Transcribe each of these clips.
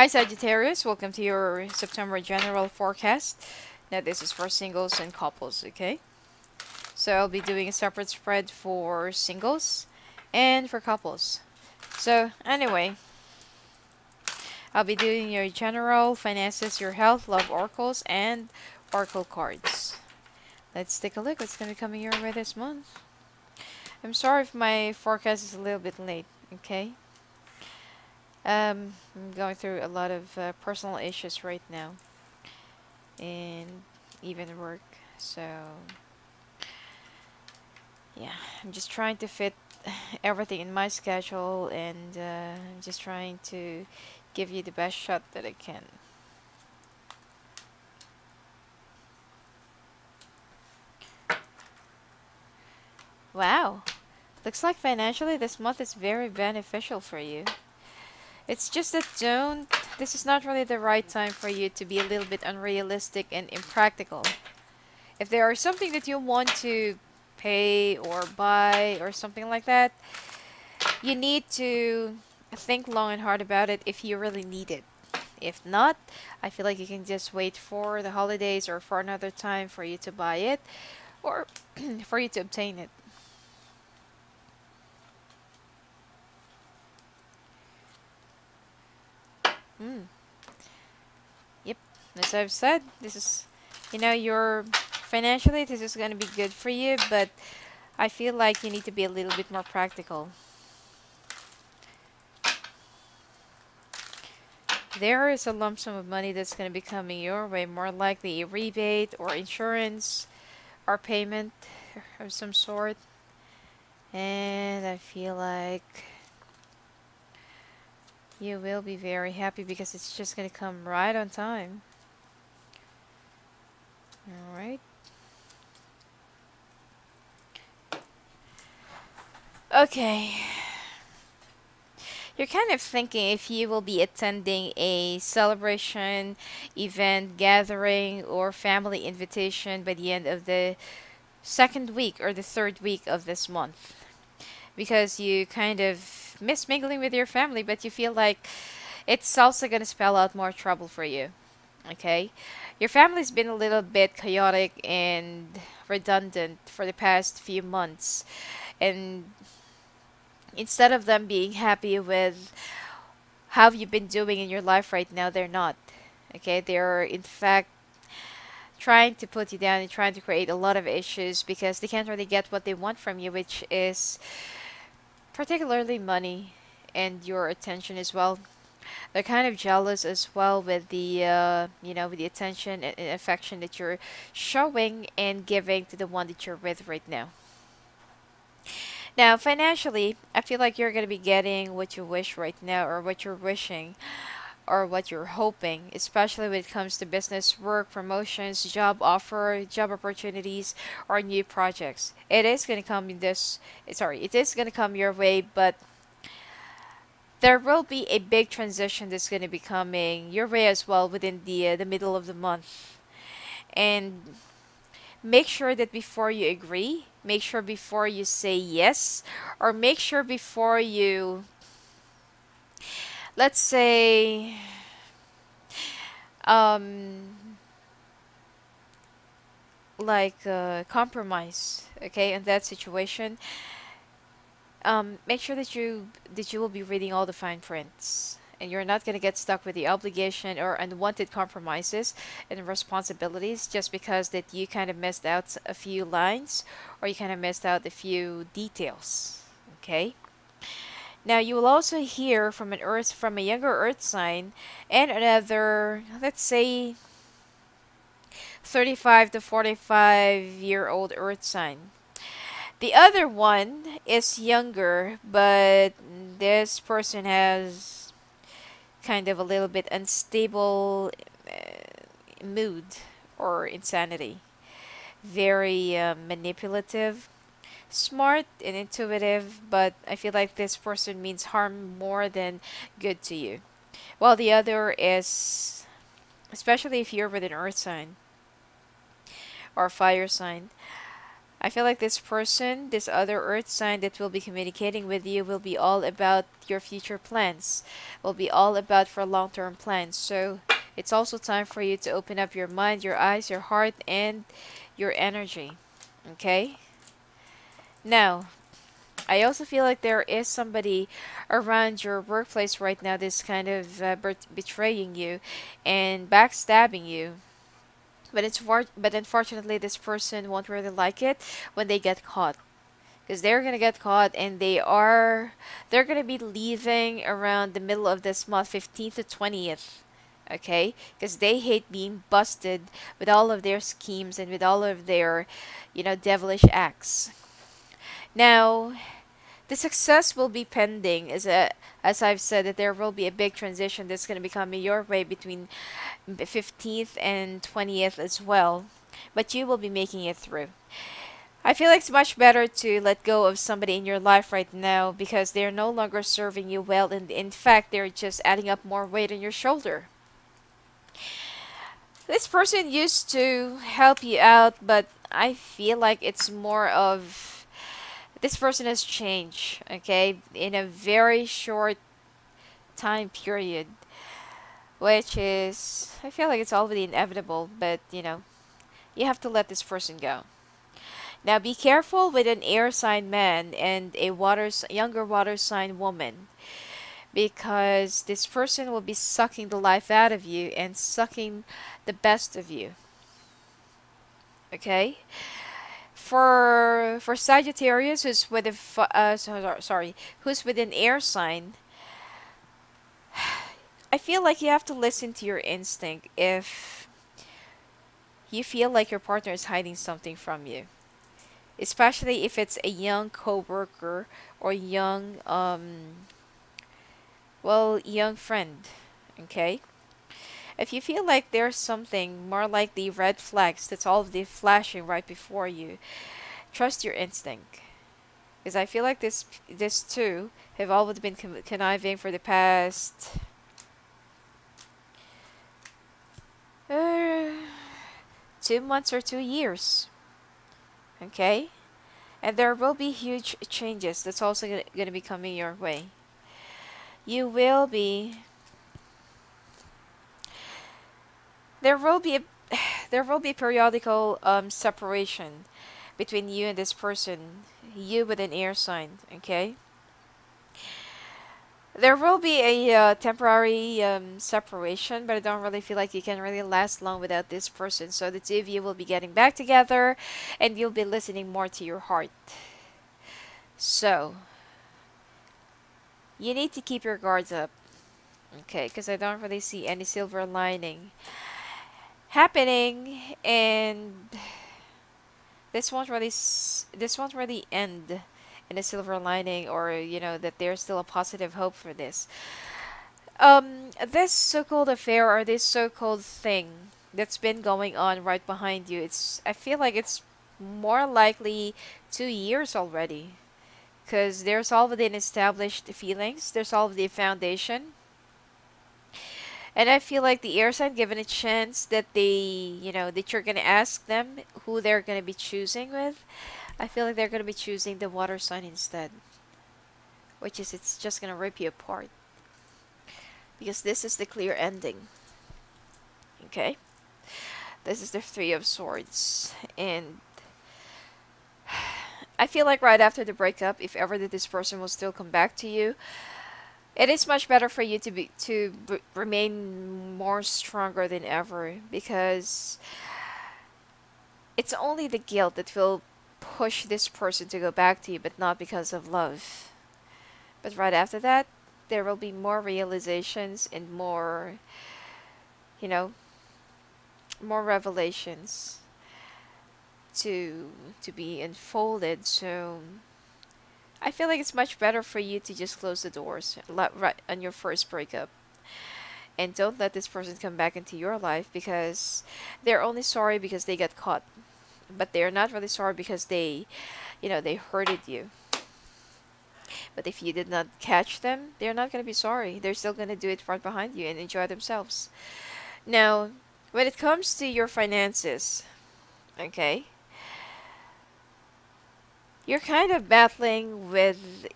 Hi Sagittarius, welcome to your September general forecast. Now this is for singles and couples, okay? So I'll be doing a separate spread for singles and for couples. So anyway, I'll be doing your general, finances, your health, love oracles, and oracle cards. Let's take a look what's going to be coming your way this month. I'm sorry if my forecast is a little bit late, okay? I'm going through a lot of personal issues right now, and even work. So, yeah, I'm just trying to fit everything in my schedule, and I'm just trying to give you the best shot that I can. Wow, looks like financially this month is very beneficial for you. It's just that this is not really the right time for you to be a little bit unrealistic and impractical. If there is something that you want to pay or buy or something like that, you need to think long and hard about it if you really need it. If not, I feel like you can just wait for the holidays or for another time for you to buy it or for you to obtain it. Mm. Yep, as I've said, this is, your financially this is going to be good for you, but I feel like you need to be a little bit more practical. There is a lump sum of money that's going to be coming your way, more likely a rebate or insurance or payment of some sort. And I feel like you will be very happy because it's just going to come right on time. Alright. Okay. You're kind of thinking if you will be attending a celebration, event, gathering, or family invitation by the end of the second week or the third week of this month. Because you kind of miss mingling with your family, but you feel like it's also going to spell out more trouble for you. Okay? Your family's been a little bit chaotic and redundant for the past few months. And instead of them being happy with how you've been doing in your life right now, they're not. Okay? They're, in fact, trying to put you down and trying to create a lot of issues because they can't really get what they want from you, which is particularly money and your attention as well. They're kind of jealous as well with the with the attention and affection that you're showing and giving to the one that you're with right now. Now, financially, I feel like you're going to be getting what you wish right now, or what you're wishing, or what you're hoping, especially when it comes to business, work, promotions, job offer, job opportunities, or new projects. It is going to come in this, sorry, it is going to come your way, but there will be a big transition that's going to be coming your way as well within the middle of the month. And make sure that before you agree, make sure before you say yes, or make sure before you, let's say, um, like compromise, okay, in that situation. Make sure that you will be reading all the fine prints, and you're not going to get stuck with the obligation or unwanted compromises and responsibilities just because that you kind of missed out a few lines, or you kind of missed out a few details. Okay. Now you will also hear from a younger earth sign and another, let's say, 35 to 45-year-old earth sign. The other one is younger, but this person has kind of a little bit unstable mood or insanity. Very manipulative, smart and intuitive, but I feel like this person means harm more than good to you. While the other is, especially if you're with an earth sign or fire sign, I feel like this person, this other earth sign that will be communicating with you, will be all about your future plans, will be all about for long-term plans. So it's also time for you to open up your mind, your eyes, your heart, and your energy. Okay? Now, I also feel like there is somebody around your workplace right now that's kind of betraying you and backstabbing you. But unfortunately, this person won't really like it when they get caught, because they're gonna get caught, and they're gonna be leaving around the middle of this month, 15th to 20th. Okay, because they hate being busted with all of their schemes and with all of their, devilish acts. Now, the success will be pending, as I've said, that there will be a big transition that's going to be coming your way between 15th and 20th as well. But you will be making it through. I feel like it's much better to let go of somebody in your life right now, because they're no longer serving you well, and in fact, they're just adding up more weight on your shoulder. This person used to help you out, but I feel like it's more of this person has changed, okay, in a very short time period, which is, I feel like it's already inevitable, but you have to let this person go. Now be careful with an air sign man and a younger water sign woman, because this person will be sucking the life out of you and sucking the best of you. Okay? For Sagittarius, who's with who's with an air sign, I feel like you have to listen to your instinct if you feel like your partner is hiding something from you, especially if it's a young coworker or young friend. Okay, if you feel like there's something more like the red flags that's already flashing right before you, trust your instinct. Because I feel like this two have always been conniving for the past uh, 2 months or 2 years. Okay? And there will be huge changes that's also going to be coming your way. You will be there will be a there will be periodical separation between you and this person, you with an air sign. Okay, there will be a temporary separation, but I don't really feel like you can really last long without this person. So the two of you will be getting back together, and you'll be listening more to your heart. So you need to keep your guards up. Okay, because I don't really see any silver lining happening, and this won't really end in a silver lining, or that there's still a positive hope for this. This so-called affair, or this so-called thing that's been going on right behind you, I feel like it's more likely 2 years already, because there's already an established feelings, there's already a foundation. And I feel like the air sign, given a chance that that you're gonna ask them who they're gonna be choosing with, I feel like they're gonna be choosing the water sign instead, which is, it's just gonna rip you apart, because this is the clear ending. Okay, this is the Three of Swords, and I feel like right after the breakup, if ever that this person will still come back to you, it is much better for you to remain more stronger than ever, because it's only the guilt that will push this person to go back to you, but not because of love. But right after that, there will be more realizations and you know, more revelations to be unfolded. So I feel like it's much better for you to just close the doors right on your first breakup, and don't let this person come back into your life, because they're only sorry because they got caught, but they're not really sorry because they hurted you. But if you did not catch them, they're not going to be sorry. They're still going to do it right behind you and enjoy themselves. Now, when it comes to your finances, okay, You're kind of battling with,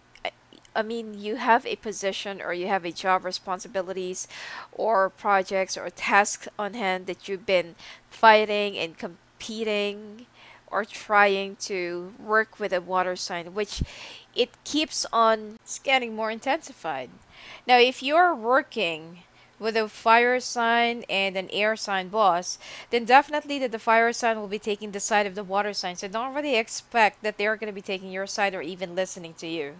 I mean, you have a position or you have a job responsibilities or projects or tasks on hand that you've been fighting and competing or trying to work with a water sign, which it keeps on getting more intensified. Now, if you're working with a fire sign and an air sign boss, then definitely that the fire sign will be taking the side of the water sign. So don't really expect that they're going to be taking your side or even listening to you.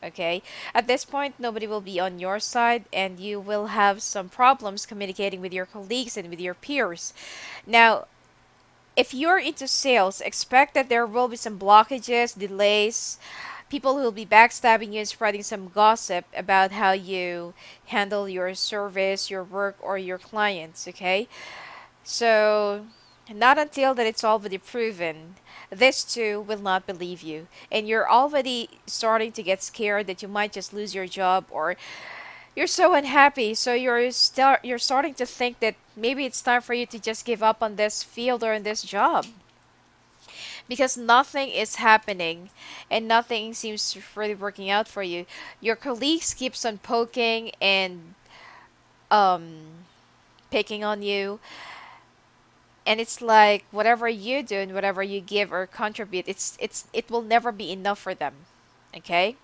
Okay? At this point, nobody will be on your side, and you will have some problems communicating with your colleagues and with your peers. Now, if you're into sales, expect that there will be some blockages, delays, people who will be backstabbing you and spreading some gossip about how you handle your service, your work, or your clients, okay? So, not until that it's already proven, this too will not believe you. And you're already starting to get scared that you might just lose your job, or you're so unhappy, so you're starting to think that maybe it's time for you to just give up on this field or in this job because nothing is happening and nothing seems to really working out for you. Your colleagues keeps on poking and um picking on you, and it's like whatever you do and whatever you give or contribute, it will never be enough for them. Okay?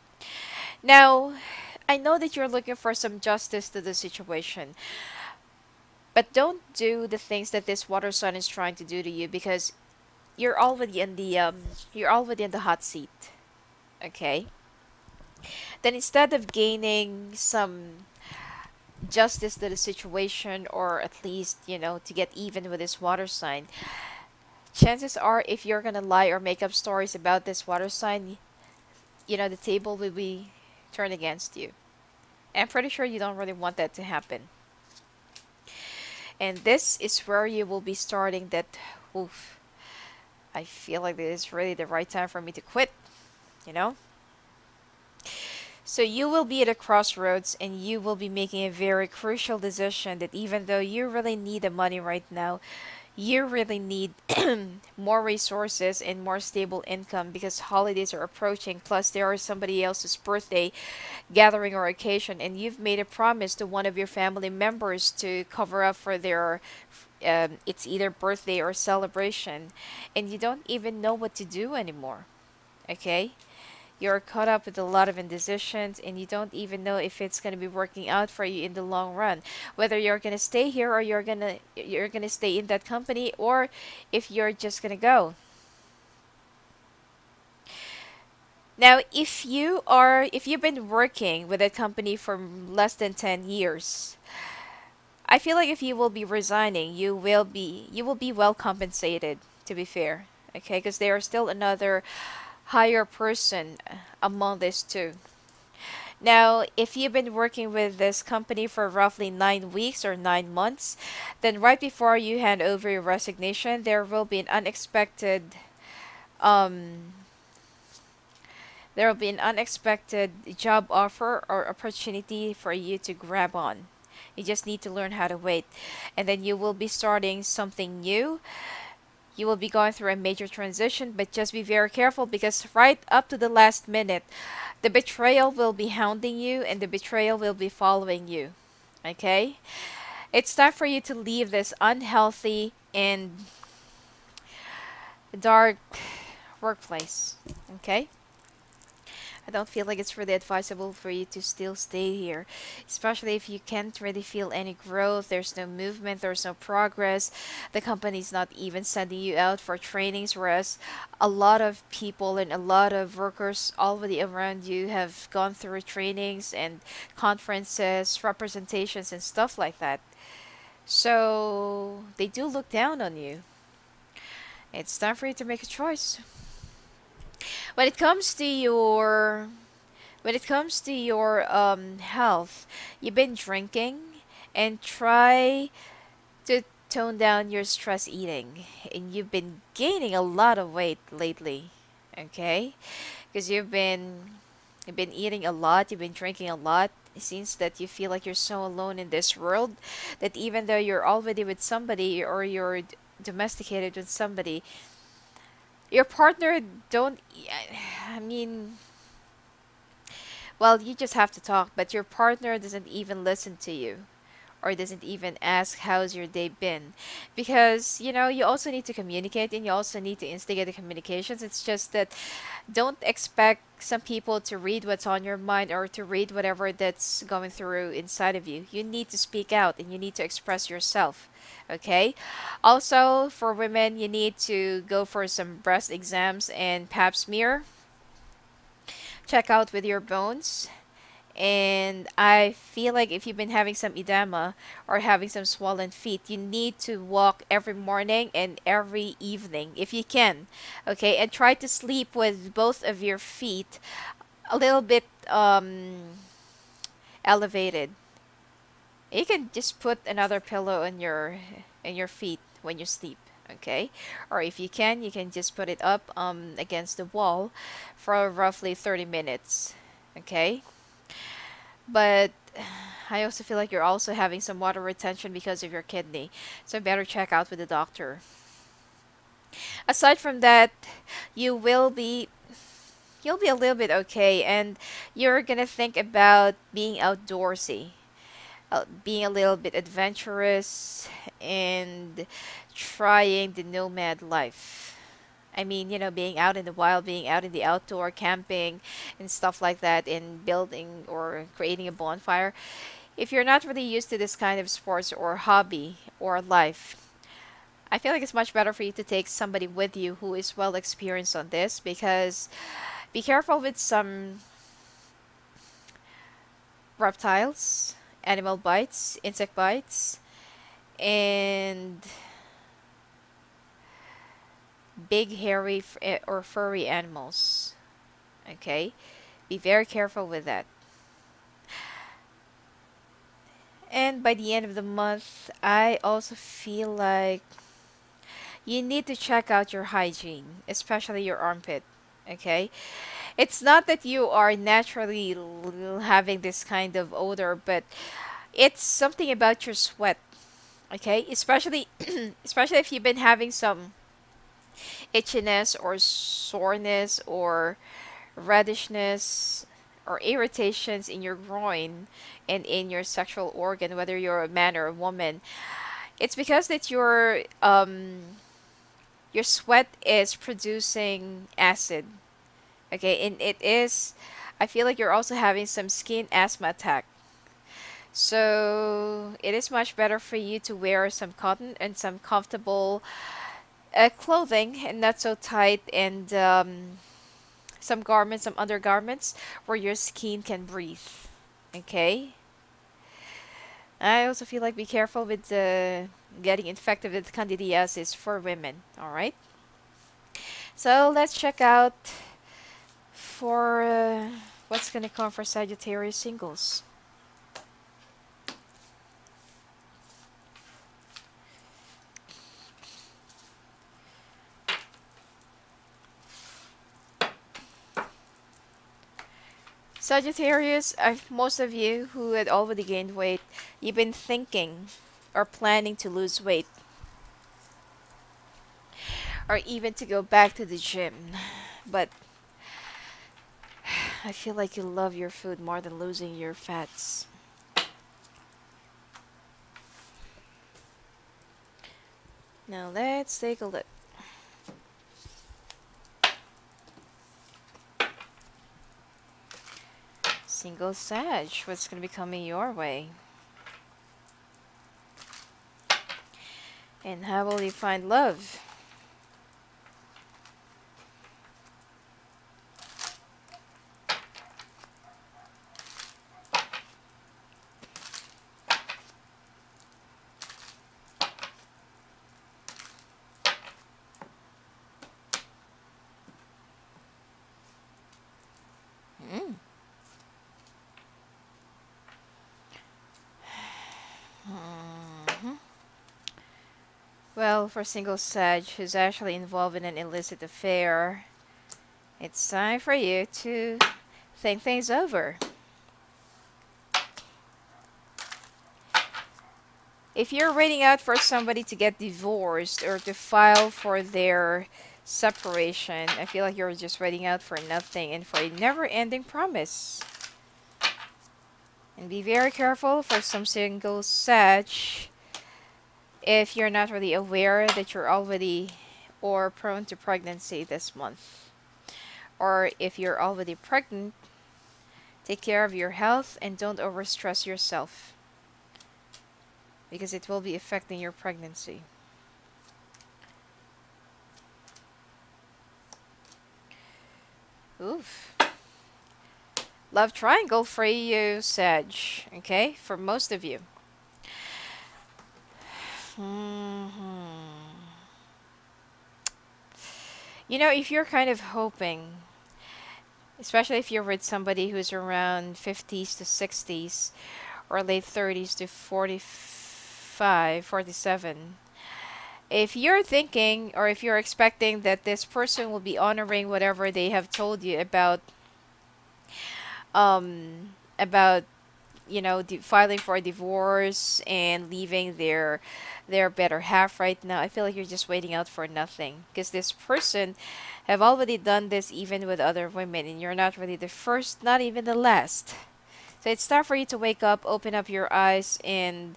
Now, I know that you're looking for some justice to the situation, but don't do the things that this water sun is trying to do to you because you're already in the hot seat. Okay? Then instead of gaining some justice to the situation, or at least, to get even with this water sign, chances are if you're gonna lie or make up stories about this water sign, the table will be turned against you. I'm pretty sure you don't really want that to happen. And this is where you will be starting that, oof, I feel like this is really the right time for me to quit, you know? So you will be at a crossroads and you will be making a very crucial decision that even though you really need the money right now, you really need more resources and more stable income because holidays are approaching. Plus, there is somebody else's birthday gathering or occasion, and you've made a promise to one of your family members to cover up for their it's either birthday or celebration, and you don't even know what to do anymore. Okay? You're caught up with a lot of indecisions and you don't even know if it's going to be working out for you in the long run, whether you're going to stay here or you're going to stay in that company, or if you're just going to go. Now, if you've been working with a company for less than 10 years, I feel like if you will be resigning, you will be well compensated, to be fair. Okay? Because there are still another higher person among these two. Now, if you've been working with this company for roughly 9 weeks or 9 months, then right before you hand over your resignation, um, there will be an unexpected job offer or opportunity for you to grab on. You just need to learn how to wait, and then you will be starting something new. You will be going through a major transition, but just be very careful because right up to the last minute, the betrayal will be hounding you and the betrayal will be following you. Okay? It's time for you to leave this unhealthy and dark workplace. Okay? I don't feel like it's really advisable for you to still stay here, especially if you can't really feel any growth, there's no movement, there's no progress, the company's not even sending you out for trainings, whereas a lot of people and a lot of workers already around you have gone through trainings and conferences, representations, and stuff like that. So they do look down on you. It's time for you to make a choice. When it comes to your health, you've been drinking, and try to tone down your stress eating. And you've been gaining a lot of weight lately, okay? Because you've been eating a lot, you've been drinking a lot. It seems that you feel like you're so alone in this world that even though you're already with somebody or you're domesticated with somebody, your partner don't I mean, well, you just have to talk, but your partner doesn't even listen to you or doesn't even ask how's your day been, because you also need to communicate and you also need to instigate the communications. It's just that don't expect some people to read what's on your mind or to read whatever that's going through inside of you. You need to speak out and you need to express yourself. Okay? Also, for women, you need to go for some breast exams and pap smear. Check out with your bones. And I feel like if you've been having some edema or having some swollen feet, you need to walk every morning and every evening if you can. Okay? And try to sleep with both of your feet a little bit elevated. You can just put another pillow on your feet when you sleep, okay? Or if you can just put it up against the wall for roughly 30 minutes, okay? But I also feel like you're also having some water retention because of your kidney, so better check out with the doctor. Aside from that, you will be you'll be a little bit okay, and you're gonna think about being outdoorsy, being a little bit adventurous, and trying the nomad life. I mean, being out in the wild, being out in the outdoor, camping, and stuff like that, and building or creating a bonfire. If you're not really used to this kind of sports or hobby or life, I feel like it's much better for you to take somebody with you who is well experienced on this, because be careful with some reptiles, animal bites, insect bites, and big hairy or furry animals. Okay? Be very careful with that. And by the end of the month, I also feel like you need to check out your hygiene, especially your armpit. Okay? It's not that you are naturally having this kind of odor, but it's something about your sweat. Okay? Especially if you've been having some itchiness or soreness or reddishness or irritations in your groin and in your sexual organ, whether you're a man or a woman. It's because that your sweat is producing acid. Okay, and I feel like you're also having some skin asthma attack. So it is much better for you to wear some cotton and some comfortable clothing and not so tight, and some garments, some undergarments where your skin can breathe. Okay? I also feel like be careful with getting infected with candidiasis for women. Alright? So let's check out for what's gonna come for Sagittarius singles. Sagittarius, most of you who had already gained weight, you've been thinking or planning to lose weight, or even to go back to the gym. But I feel like you love your food more than losing your fats. Now let's take a look. Single Sag, what's going to be coming your way? And how will you find love? Mm. Well, for single Sag who's actually involved in an illicit affair, it's time for you to think things over. If you're waiting out for somebody to get divorced or to file for their separation. I feel like you're just waiting out for nothing and for a never-ending promise. And be very careful for some single Sag if you're not really aware that you're already or prone to pregnancy this month. Or if you're already pregnant, take care of your health and don't overstress yourself, because it will be affecting your pregnancy. Oof. Love triangle for you, Sag. Okay, for most of you. You know, if you're kind of hoping, especially if you're with somebody who's around 50s to 60s or late 30s to 45, 47, if you're thinking or if you're expecting that this person will be honoring whatever they have told you about you know, filing for a divorce and leaving their better half right now, I feel like you're just waiting out for nothing, because this person have already done this even with other women, and you're not really the first, not even the last. So it's time for you to wake up, open up your eyes, and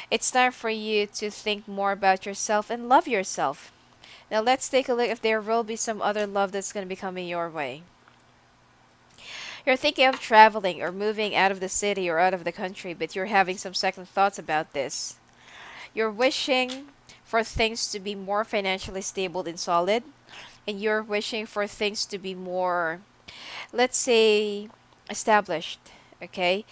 it's time for you to think more about yourself and love yourself. Now let's take a look if there will be some other love that's going to be coming your way. You're thinking of traveling or moving out of the city or out of the country, but you're having some second thoughts about this. You're wishing for things to be more financially stable and solid, and you're wishing for things to be more, let's say, established, okay?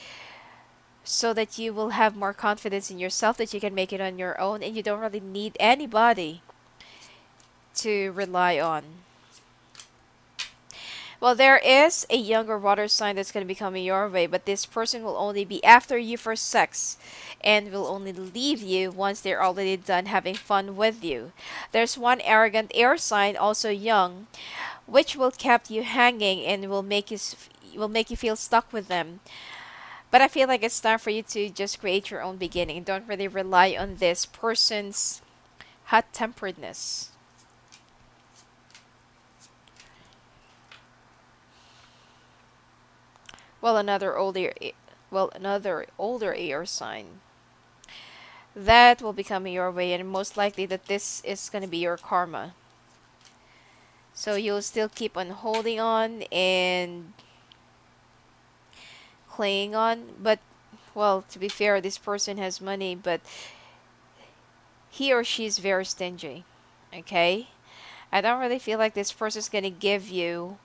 So that you will have more confidence in yourself, that you can make it on your own, and you don't really need anybody to rely on. Well, there is a younger water sign that's going to be coming your way, but this person will only be after you for sex and will only leave you once they're already done having fun with you. There's one arrogant air sign, also young, which will keep you hanging and will make you feel stuck with them. But I feel like it's time for you to just create your own beginning. Don't really rely on this person's hot-temperedness. Well, another older air sign. That will be coming your way, and most likely that this is going to be your karma. So you'll still keep on holding on and clinging on, but, well, to be fair, this person has money, but he or she is very stingy, okay? I don't really feel like this person is going to give you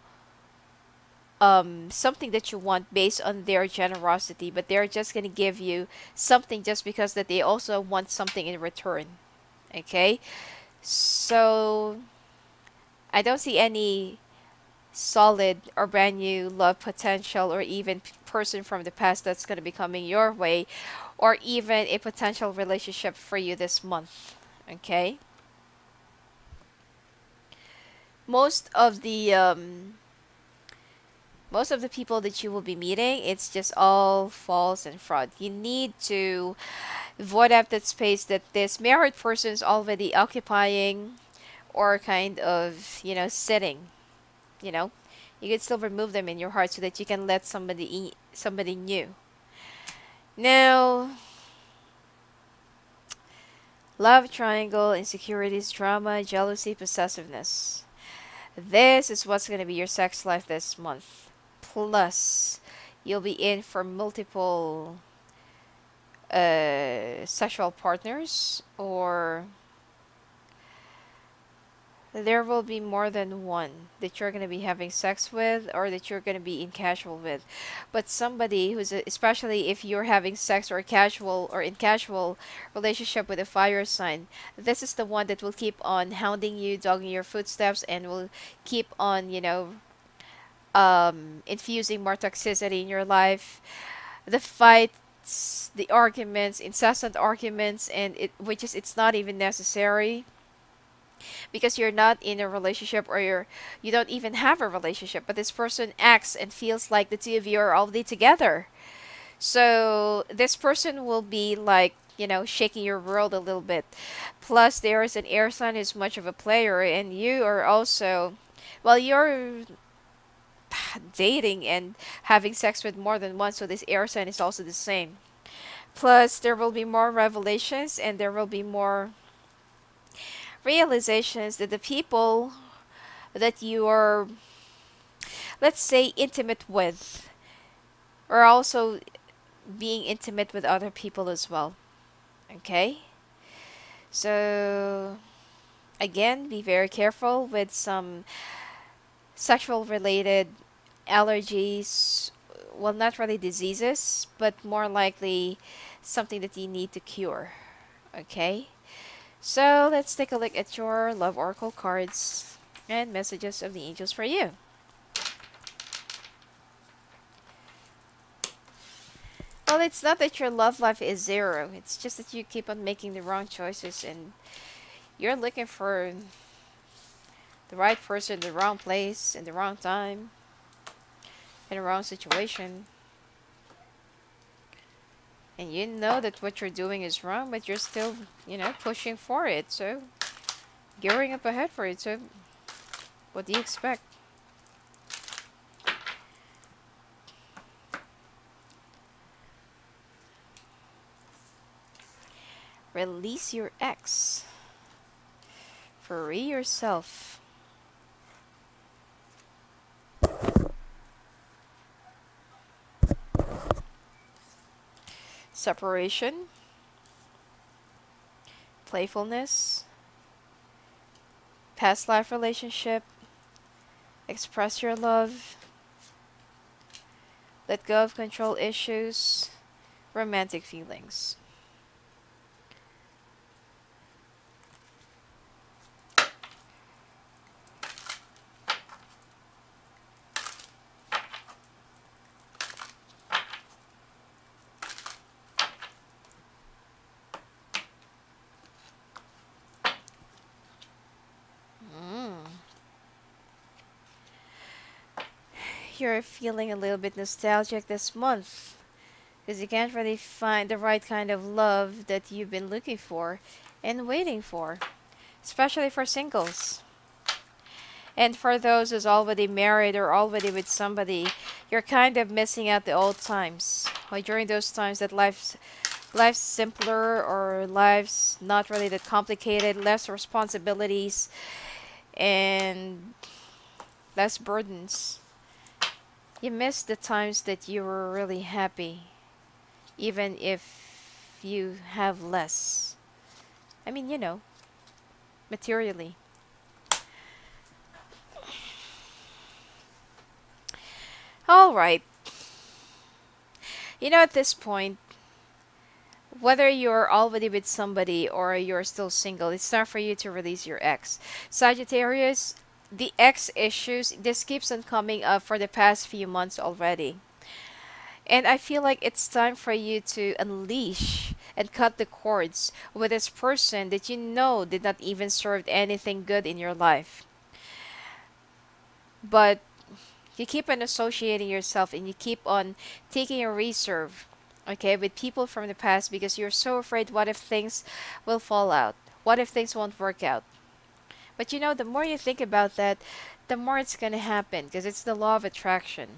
something that you want based on their generosity, but they're just going to give you something just because that they also want something in return, okay? So I don't see any solid or brand new love potential or even person from the past that's going to be coming your way, or even a potential relationship for you this month, okay? Most of the people that you will be meeting, it's just all false and fraud. You need to void out that space that this married person is already occupying or kind of, you know, sitting. You know, you can still remove them in your heart so that you can let somebody new. Now, love triangle, insecurities, drama, jealousy, possessiveness. This is what's going to be your sex life this month. Plus, you'll be in for multiple sexual partners, or there will be more than one that you're going to be having sex with or that you're going to be in casual with. But somebody who's especially if you're having sex or casual or in casual relationship with a fire sign, this is the one that will keep on hounding you, dogging your footsteps, and will keep on, you know, infusing more toxicity in your life. The fights, the arguments, incessant arguments, and it's not even necessary, because you're not in a relationship, or you don't even have a relationship, but this person acts and feels like the two of you are already together. So this person will be like shaking your world a little bit. Plus, there is an air sign who's much of a player, and you are also, well, you're dating and having sex with more than one, so this air sign is also the same. Plus, there will be more revelations and there will be more realizations that the people that you are, let's say, intimate with are also being intimate with other people as well. Okay? So, again, be very careful with some sexual related allergies. Well, not really diseases, but more likely something that you need to cure. Okay? So, let's take a look at your love oracle cards and messages of the angels for you. Well, it's not that your love life is zero. It's just that you keep on making the wrong choices and you're looking for the right person, the wrong place, in the wrong time, in the wrong situation. And you know that what you're doing is wrong, but you're still, pushing for it. So, gearing up ahead for it. So, what do you expect? Release your ex. Free yourself. Separation. Playfulness. Past life relationship. Express your love. Let go of control issues. Romantic feelings. You're feeling a little bit nostalgic this month because you can't really find the right kind of love that you've been looking for and waiting for, especially for singles. And for those who's already married or already with somebody, you're kind of missing out the old times. Like during those times that life's simpler or life's not really that complicated, less responsibilities and less burdens. You miss the times that you were really happy, even if you have less. I mean, materially. Alright. At this point, whether you're already with somebody or you're still single, it's time for you to release your ex. Sagittarius, the ex issues, this keeps on coming up for the past few months already. And I feel like it's time for you to unleash and cut the cords with this person that you know did not even serve anything good in your life. But you keep on associating yourself and you keep on taking a reserve, okay, with people from the past because you're so afraid what if things will fall out? What if things won't work out? But the more you think about that, the more it's going to happen because it's the law of attraction.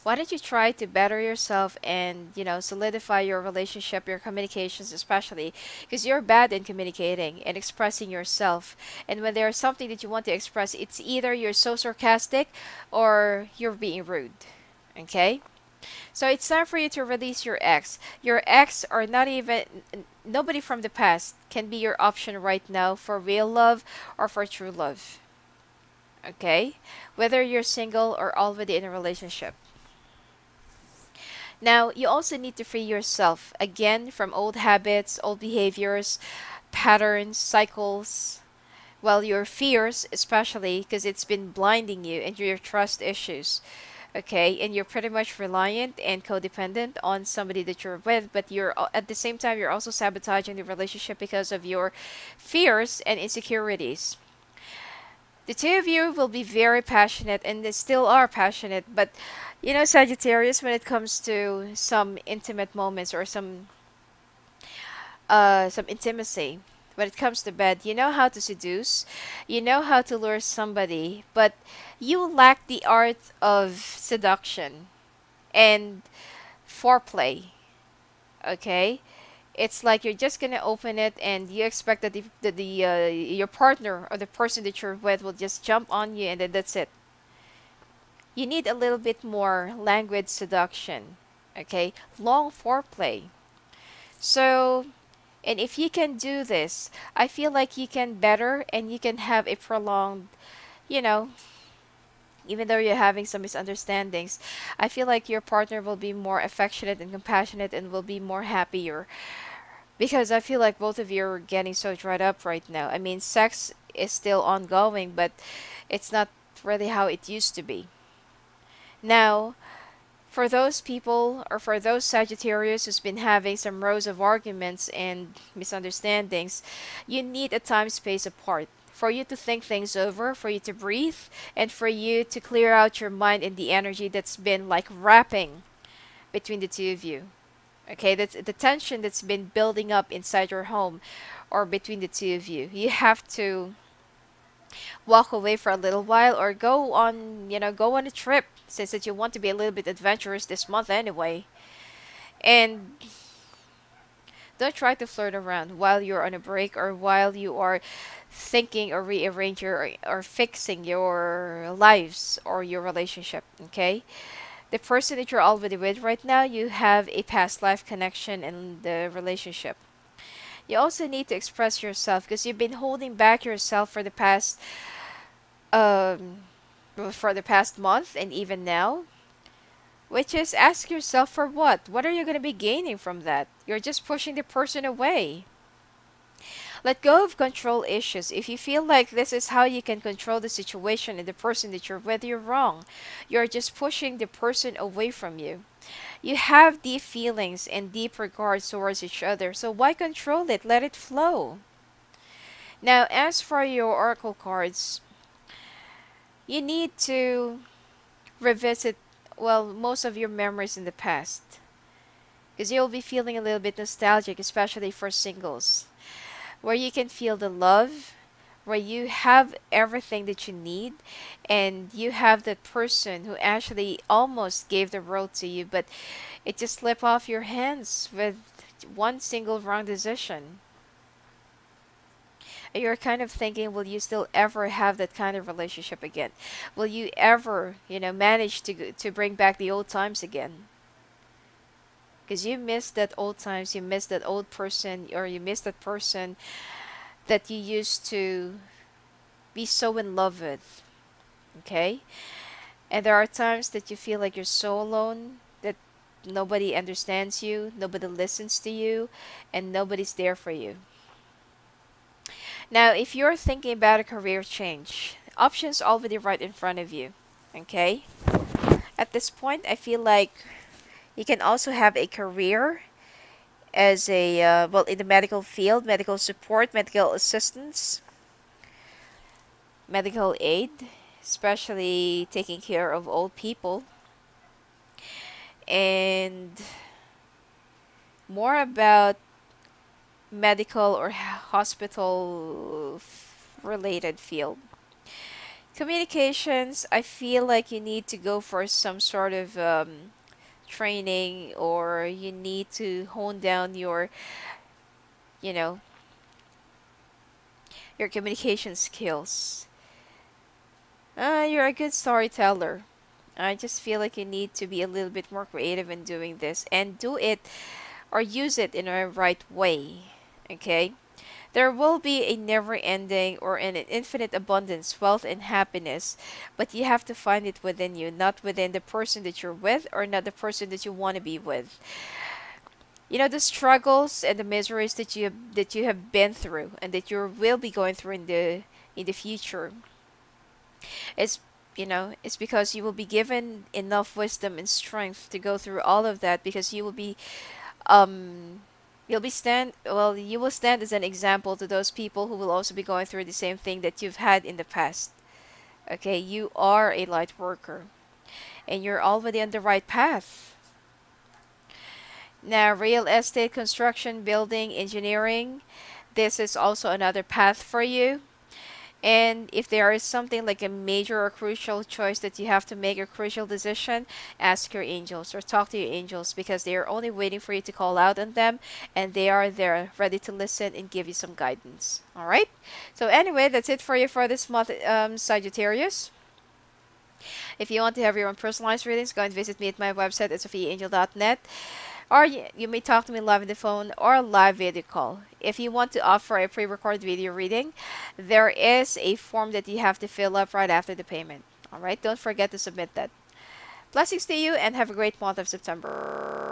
Why don't you try to better yourself and, solidify your relationship, your communications especially, because you're bad in communicating and expressing yourself. And when there's something that you want to express, it's either you're so sarcastic or you're being rude. Okay? So it's time for you to release your ex. Your ex or not even nobody from the past can be your option right now for real love or for true love. Okay? Whether you're single or already in a relationship. Now, you also need to free yourself again from old habits, old behaviors, patterns, cycles. Well, your fears, especially because it's been blinding you, and your trust issues. Okay, and you're pretty much reliant and codependent on somebody that you're with, but at the same time you're also sabotaging the relationship because of your fears and insecurities. The two of you will be very passionate and they still are passionate, but Sagittarius, when it comes to some intimate moments or some some intimacy. When it comes to bed, you know how to seduce, you know how to lure somebody, but you lack the art of seduction and foreplay. Okay, it's like you're just gonna open it and you expect that the your partner or the person that you're with will just jump on you and then that's it. You need a little bit more languid seduction. Okay, long foreplay. So, and if you can do this, I feel like you can better and you can have a prolonged, you know, even though you're having some misunderstandings, I feel like your partner will be more affectionate and compassionate and will be more happier. Because I feel like both of you are getting so dried up right now. I mean, sex is still ongoing, but it's not really how it used to be. Now, for those people or for those Sagittarius who's been having some rows of arguments and misunderstandings, you need a time space apart for you to think things over, for you to breathe, and for you to clear out your mind and the energy that's been like wrapping between the two of you. Okay, that's the tension that's been building up inside your home or between the two of you. You have to walk away for a little while or go on, go on a trip since that you want to be a little bit adventurous this month anyway. And don't try to flirt around while you're on a break or while you are thinking or rearrange or fixing your lives or your relationship, okay? The person that you're already with right now, you have a past life connection in the relationship. You also need to express yourself because you've been holding back yourself um for the past month and even now, which is ask yourself for what? What are you going to be gaining from that? You're just pushing the person away. Let go of control issues. If you feel like this is how you can control the situation and the person that you're with, you're wrong. You're just pushing the person away from you. You have deep feelings and deep regards towards each other, so why control it? Let it flow. Now, as for your oracle cards, you need to revisit, well, most of your memories in the past. Because you'll be feeling a little bit nostalgic, especially for singles, where you can feel the love, where you have everything that you need, and you have that person who actually almost gave the world to you, but it just slipped off your hands with one single wrong decision. And you're kind of thinking, will you still ever have that kind of relationship again? Will you ever, manage to bring back the old times again? Because you miss that old times, you miss that old person, or you miss that person that you used to be so in love with. Okay? And there are times that you feel like you're so alone, that nobody understands you, nobody listens to you, and nobody's there for you. Now, if you're thinking about a career change, options already right in front of you. Okay? At this point, I feel like you can also have a career as in the medical field, medical support, medical assistance, medical aid, especially taking care of old people, and more about medical or hospital related field. Communications, I feel like you need to go for some sort of training, or you need to hone down you know, your communication skills. You're a good storyteller. I just feel like you need to be a little bit more creative in doing this and do it or use it in a right way. Okay? There will be a never ending or an infinite abundance, wealth, and happiness, but you have to find it within you, not within the person that you're with or not the person that you want to be with. The struggles and the miseries that you have been through and that you will be going through in the future is it's because you will be given enough wisdom and strength to go through all of that, because um you will stand as an example to those people who will also be going through the same thing that you've had in the past. Okay, you are a light worker and you're already on the right path. Now, real estate, construction, building, engineering, this is also another path for you. And if there is something like a major or crucial choice that you have to make, a crucial decision, ask your angels or talk to your angels, because they are only waiting for you to call out on them, and they are there ready to listen and give you some guidance. All right? So, anyway, that's it for you for this month, Sagittarius. If you want to have your own personalized readings, go and visit me at my website at sophiaangel.net. Or you may talk to me live on the phone or live video call. If you want to offer a pre-recorded video reading, there is a form that you have to fill up right after the payment. Alright, don't forget to submit that. Blessings to you and have a great month of September.